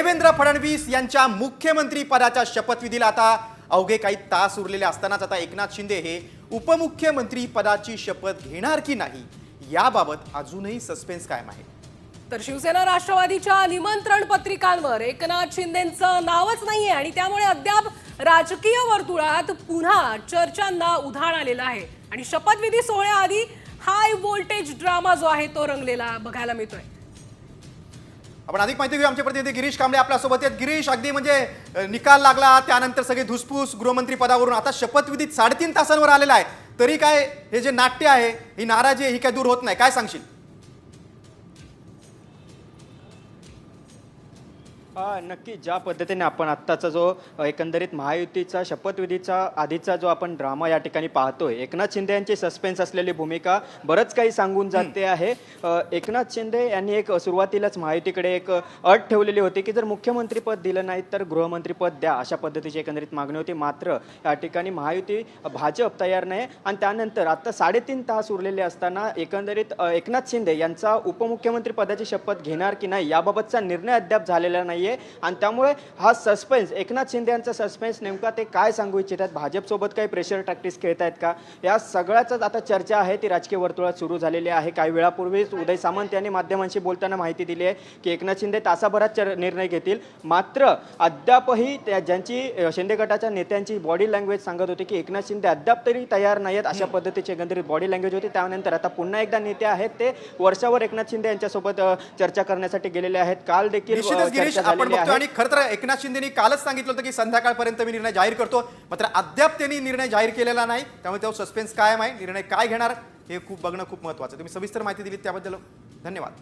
देवेंद्र फडणवीस यांच्या मुख्यमंत्री पदाच्या शपथविधीला आता अवघे काही तास उरलेले असतानाच आता एकनाथ शिंदे हे उपमुख्यमंत्री पदाची शपथ घेणार की नाही याबाबत अजूनही सस्पेन्स कायम आहे। तर शिवसेना राष्ट्रवादीच्या निमंत्रण पत्रिकांवर एकनाथ शिंदेंचं नावच नाहीये आणि त्यामुळे अद्याप राजकीय वर्तुळात पुन्हा चर्चांना उधाण आलेलं आहे आणि शपथविधी सोहळ्याआधी हाय व्होल्टेज ड्रामा जो आहे तो रंगलेला बघायला मिळतोय। आपण अधिक माहिती घेऊ, आमचे प्रतिनिधी गिरीश कांबळे आपल्या सोबत आहेत। गिरीश, अगदी म्हणजे निकाल लागला त्यानंतर सगळे धुसफूस गृहमंत्री पदावरून आता शपथविधीत 3.5 तासांवर आलेला आहे, तरी काय हे जे नाट्य आहे, ही नाराजी आहे, ही काय दूर होत नाही, काय सांगशील? नक्की ज्या पद्धतीने आपण आत्ताचा जो एकंदरीत महायुतीचा शपथविधीचा आधीचा जो आपण ड्रामा या ठिकाणी पाहतोय, एकनाथ शिंदे यांची सस्पेन्स असलेली भूमिका बरंच काही सांगून जाते आहे। एकनाथ शिंदे यांनी एक सुरुवातीलाच महायुतीकडे एक अट ठेवलेली होती की जर मुख्यमंत्रीपद दिलं नाही तर गृहमंत्रीपद द्या, अशा पद्धतीची एकंदरीत मागणी होती। मात्र या ठिकाणी महायुती भाजप तयार नाही आणि त्यानंतर आता 3.5 तास उरलेले असताना एकंदरीत एकनाथ शिंदे यांचा उपमुख्यमंत्री पदाची शपथ घेणार की नाही याबाबतचा निर्णय अद्याप झालेला नाहीये आणि त्यामुळे हा सस्पेन्स, एकनाथ शिंदे यांचा सस्पेन्स नेमका ते काय सांगू इच्छितात, भाजपसोबत काही प्रेशर टॅक्टिक्स खेळतायत का, या सगळ्याच आता चर्चा आहे ती राजकीय वर्तुळात सुरू झालेली आहे। काही वेळापूर्वीच उदय सामंत यांनी माध्यमांशी बोलताना माहिती दिली आहे की एकनाथ शिंदे तासाभरात निर्णय घेतील। मात्र अद्यापही ज्यांची शिंदे गटाच्या नेत्यांची बॉडी लँग्वेज सांगत होती की एकनाथ शिंदे अद्याप तरी तयार नाहीत, अशा पद्धतीची एकंदरीत बॉडी लँग्वेज होती। त्यानंतर आता पुन्हा एकदा नेते आहेत ते वर्षावर एकनाथ शिंदे यांच्यासोबत चर्चा करण्यासाठी गेलेले आहेत। काल देखील आपण बघतो आणि खरं तर एकनाथ शिंदेनी कालच सांगितलं होतं की संध्याकाळपर्यंत मी निर्णय जाहीर करतो, मात्र अद्याप त्यांनी निर्णय जाहीर केलेला नाही, त्यामुळे तो सस्पेन्स कायम आहे। निर्णय काय घेणार हे बघणं खूप महत्त्वाचं। तुम्ही सविस्तर माहिती दिलीत त्याबद्दल धन्यवाद।